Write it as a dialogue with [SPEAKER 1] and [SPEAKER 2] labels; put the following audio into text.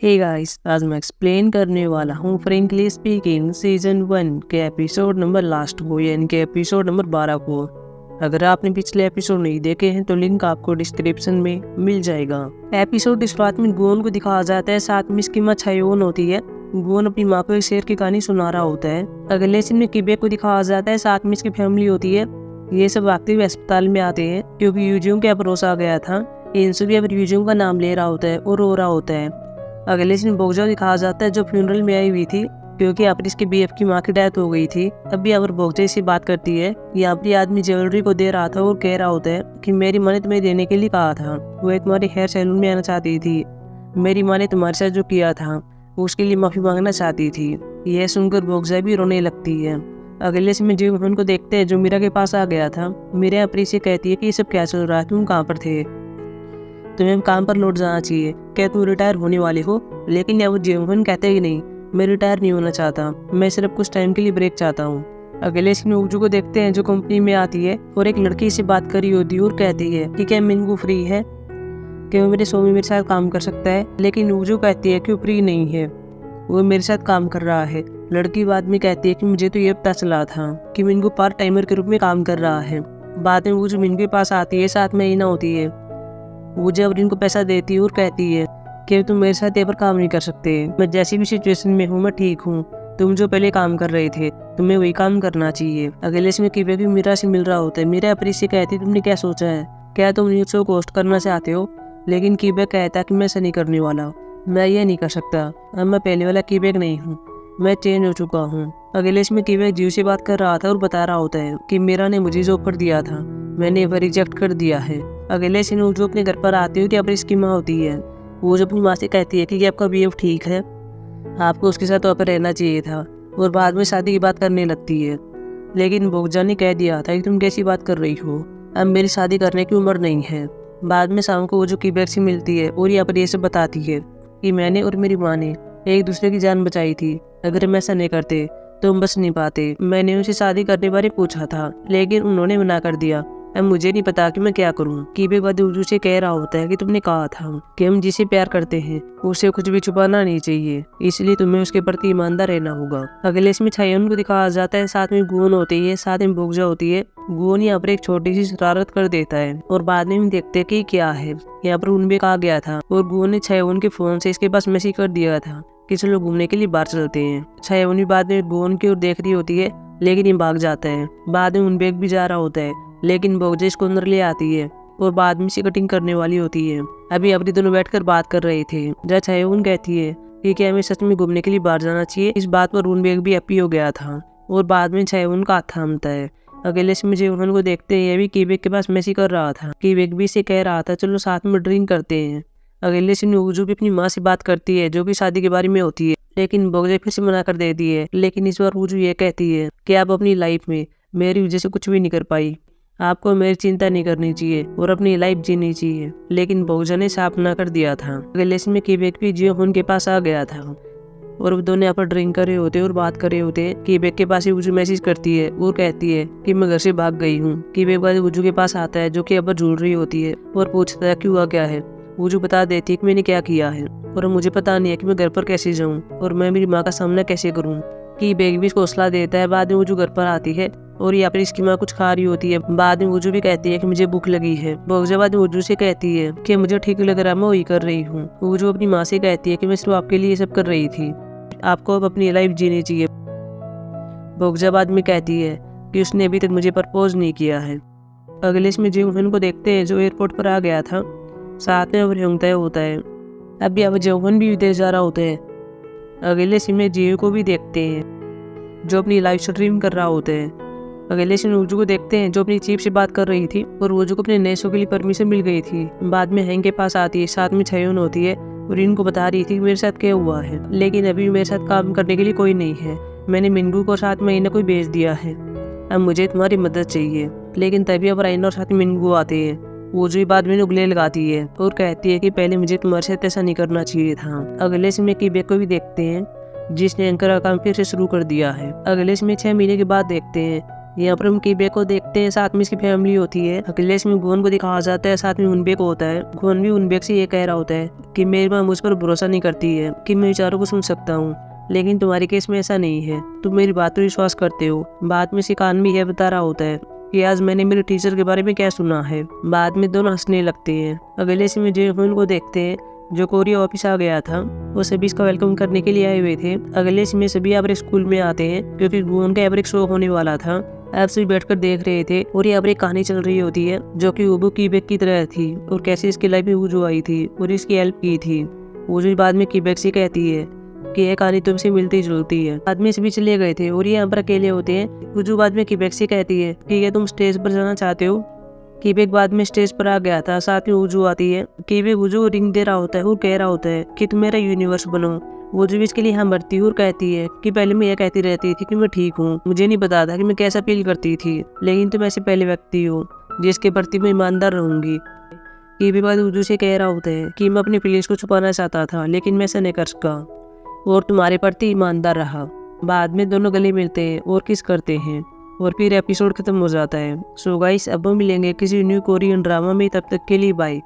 [SPEAKER 1] Hey guys, आज मैं explain करने वाला हूँ फ्रेंकली स्पीकिंग सीजन 1 के एपिसोड नंबर लास्ट को, यानी कि एपिसोड नंबर 12 को। अगर आपने पिछले एपिसोड नहीं देखे हैं तो लिंक आपको डिस्क्रिप्शन में मिल जाएगा। एपिसोड की शुरुआत में गोन को दिखाया जाता है, साथ में इसकी माँ छायोन होती है। गोन अपनी माँ को एक शेर की कहानी सुना रहा होता है। अगले सीन में किबेक को दिखाया जाता है, साथ में इसकी फैमिली होती है। ये सब आते हुए अस्पताल में आते हैं क्योंकि यूजियों के भरोसा आ गया था। इंसु भी अब यूजियों का नाम ले रहा होता है और रो रहा होता है। अगले दिन बोगजा दिखाया जाता है जो फ्यूनरल में आई हुई थी क्योंकि यहाँ पर इसकी बीएफ की माँ की डेथ हो गई थी। तब भी यहाँ पर बोगजा से बात करती है। यहाँ पर आदमी ज्वेलरी को दे रहा था और कह रहा होता है कि मेरी माँ ने तुम्हें देने के लिए कहा था, वो एक तुम्हारी हेयर सैलून में आना चाहती थी। मेरी माँ ने तुम्हारे साथ जो किया था उसके लिए माफी मांगना चाहती थी। यह सुनकर बोगजा भी रोने लगती है। अगले समय जीवन को देखते हैं जो मीरा के पास आ गया था। मीरा अपनी से कहती है कि ये सब क्या चल रहा है, तुम कहाँ पर थे, तुम्हें काम पर लौट जाना चाहिए, क्या तुम रिटायर होने वाले हो। लेकिन या वो जीवन कहते ही नहीं, मैं रिटायर नहीं होना चाहता, मैं सिर्फ कुछ टाइम के लिए ब्रेक चाहता हूँ। अगले सीन में उजू को देखते हैं जो कंपनी में आती है और एक लड़की से बात करी होती है और कहती है कि क्या मिंगू फ्री है, कि वो मेरे शो में मेरे साथ काम कर सकता है। लेकिन उजू कहती है कि वो फ्री नहीं है, वो मेरे साथ काम कर रहा है। लड़की बाद में कहती है कि मुझे तो ये पता चला था कि मिंगू पार्ट टाइमर के रूप में काम कर रहा है। बाद में उजू मिंगू के पास आती है, साथ में ईना होती है। वो जब इनको पैसा देती है और कहती है कि तुम मेरे साथ ये पर काम नहीं कर सकते, मैं जैसी भी सिचुएशन में हूँ मैं ठीक हूँ, तुम जो पहले काम कर रहे थे तुम्हें वही काम करना चाहिए। अगले इसमें किबेक भी मीरा से मिल रहा होता है। मीरा अपनी से कहती है तुमने क्या सोचा है, क्या तुम न्यूज शो को होस्ट करना चाहते हो। लेकिन किबेक कहता है कि मैं ऐसा नहीं करने वाला, मैं ये नहीं कर सकता, अब मैं पहले वाला किबेक नहीं हूँ, मैं चेंज हो चुका हूँ। अगले इसमें किबेक जीव से बात कर रहा था और बता रहा होता है कि मीरा ने मुझे जो ऑफर दिया था मैंने वह रिजेक्ट कर दिया है। अगले सीन वो जो अपने घर पर आती है कि अपनी इसकी माँ होती है। वो जो अपनी माँ से कहती है कि आपका बीएफ ठीक है, आपको उसके साथ वहाँ पर रहना चाहिए था, और बाद में शादी की बात करने लगती है। लेकिन बोगजा ने कह दिया था कि तुम कैसी बात कर रही हो, अब मेरी शादी करने की उम्र नहीं है। बाद में शाम को वो जो किबेक से मिलती है और यहाँ पर ये सब बताती है कि मैंने और मेरी माँ ने एक दूसरे की जान बचाई थी, अगर हम ऐसा नहीं करते तो हम बच नहीं पाते। मैंने उनसे शादी करने बारे पूछा था लेकिन उन्होंने मना कर दिया, अब मुझे नहीं पता कि मैं क्या करूं। किबेक बाद उजू से कह रहा होता है कि तुमने कहा था कि हम जिसे प्यार करते हैं उसे कुछ भी छुपाना नहीं चाहिए, इसलिए तुम्हें उसके प्रति ईमानदार रहना होगा। अगले इसमें छायोन को दिखाया जाता है, साथ में गुन होती है, साथ में बोगजा होती है। गुन यहाँ पर एक छोटी सी शरारत कर देता है और बाद में हम देखते हैं कि क्या है। यहाँ पर उनबेक आ गया था और गुन ने छायोन के फोन से इसके पास मैसेज कर दिया था कि चलो घूमने के लिए बाहर चलते हैं। छायोन बाद में गुन की ओर देख रही होती है लेकिन ये भाग जाता है। बाद में उनबेक भी जा रहा होता है लेकिन बोगजा इसको अंदर ले आती है और बाद में इसे कटिंग करने वाली होती है। अभी अपनी दोनों बैठकर बात कर रहे थे जब छायोन कहती है कि क्या हमें सच में घूमने के लिए बाहर जाना चाहिए। इस बात पर उनबेक भी हैप्पी हो गया था और बाद में छायोन का हाथ थामता है। अगले से मुझे उन्होंने को देखते हैं, ये भी किबेक के पास मैसेज कर रहा था। किबेक भी इसे कह रहा था चलो साथ में ड्रिंक करते हैं। अगले से उजू भी अपनी माँ से बात करती है जो कि शादी के बारे में होती है, लेकिन बोगजा फिर से मना कर देती है। लेकिन इस बार उजू ये कहती है कि आप अपनी लाइफ में मेरी वजह से कुछ भी नहीं कर पाई, आपको मेरी चिंता नहीं करनी चाहिए और अपनी लाइफ जीनी चाहिए। लेकिन बोगजा ने साफ ना कर दिया था। अगले में किबेक भी जियो उनके पास आ गया था और वो दोनों यहाँ पर ड्रिंक कर रहे होते और बात कर रहे होते। किबेक के पास ही उजू मैसेज करती है और कहती है कि मैं घर से भाग गई हूँ। किबेक बाद उजू के पास आता है जो कि अब झूल रही होती है और पूछता है कि हुआ क्या है। उजू बता देती है कि मैंने क्या किया है और मुझे पता नहीं है कि मैं घर पर कैसे जाऊँ और मैं मेरी माँ का सामना कैसे करूँ। किबेक भी इसको हौसला देता है। बाद में उजू घर पर आती है और यहाँ पर इसकी माँ कुछ खा रही होती है। बाद में उजू भी कहती है कि मुझे भूख लगी है। बोगजा बाद में उजू से कहती है कि मुझे ठीक लग रहा है, मैं वही कर रही हूँ। उजू अपनी माँ से कहती है कि मैं सिर्फ आपके लिए ये सब कर रही थी, आपको अब अपनी लाइफ जीनी चाहिए। बोगजा बाद में कहती है कि उसने अभी तक मुझे प्रपोज नहीं किया है। अगले इसमें जीवन को देखते हैं जो एयरपोर्ट पर आ गया था, साथ में तय होता है। अब यहाँ जीवन भी विदेश जा रहा होता है। अगले सीन में जीव को भी देखते हैं जो अपनी लाइफ स्ट्रीम कर रहा होता है। अगले सीन उजू को देखते हैं जो अपनी चीफ से बात कर रही थी और उजू को अपने नए शो के लिए परमिशन मिल गई थी। बाद में हैंग के पास आती है, साथ में छायोन होती है और इनको बता रही थी कि मेरे साथ क्या हुआ है, लेकिन अभी मेरे साथ काम करने के लिए कोई नहीं है। मैंने मिंगू को साथ में कोई भेज दिया है, अब मुझे तुम्हारी मदद चाहिए। लेकिन तभी अब राइना और साथ में मिंगू आते हैं। उजू बाद में उगले लगाती है और कहती है कि पहले मुझे तुम्हारे साथ ऐसा नहीं करना चाहिए था। अगले समय किबेक को भी देखते हैं जिसने एंकर का काम फिर से शुरू कर दिया है। अगले समय 6 महीने के बाद देखते हैं यहाँ पर हम कीबे को देखते हैं, साथ में इसकी फैमिली होती है। अगले इसमें गुन को दिखाया जाता है, साथ में उनबे को होता है। गुन भी उनबे से ये कह रहा होता है कि मेरी माँ मुझ पर भरोसा नहीं करती है कि मैं विचारों को सुन सकता हूँ, लेकिन तुम्हारे केस में ऐसा नहीं है, तुम मेरी बात पर विश्वास करते हो। बाद में सिकान भी यह बता रहा होता है कि आज मैंने मेरे टीचर के बारे में क्या सुना है। बाद में दोनों हंसने लगते हैं। अगले इसमें जेहुन को देखते हैं जो कोरिया ऑफिस आ गया था। वो सभी इसका वेलकम करने के लिए आए हुए थे। अगले इसमें सभी एवरेज स्कूल में आते हैं क्योंकि गुन का एवरेज शो होने वाला था। आप सभी बैठकर देख रहे थे और यहाँ पर एक कहानी चल रही होती है जो कि उबू कीबेक की तरह थी और कैसे इसकी लाइफ में उजू आई थी और इसकी हेल्प की थी। उजू बाद में कीबेक से कहती है कि यह कहानी तुमसे मिलती जुलती है। आदमी सभी चले गए थे और ये यहाँ पर अकेले होते हैं। उजू बाद में कीबेक से कहती है कि ये तुम स्टेज पर जाना चाहते हो। कीबेक बाद में स्टेज पर आ गया था, साथ में उजू आती है। कीबेक उजू को रिंग दे रहा होता है और कह रहा होता है कि तुम मेरा यूनिवर्स बनो। उजू भी इसके लिए हाँ भरती और कहती है कि पहले मैं यह कहती रहती थी कि मैं ठीक हूँ, मुझे नहीं पता था कि मैं कैसा फील करती थी, लेकिन तुम ऐसे पहले व्यक्ति हो जिसके प्रति मैं ईमानदार रहूंगी। कीबेक बाद उजू से कह रहा होता है कि मैं अपनी फीलिंग्स को छुपाना चाहता था, लेकिन मैं ऐसा नहीं कर सका और तुम्हारे प्रति ईमानदार रहा। बाद में दोनों गले मिलते हैं और किस करते हैं और फिर एपिसोड खत्म हो जाता है। सो गाइस, अब हम मिलेंगे किसी न्यू कोरियन ड्रामा में, तब तक के लिए बाय।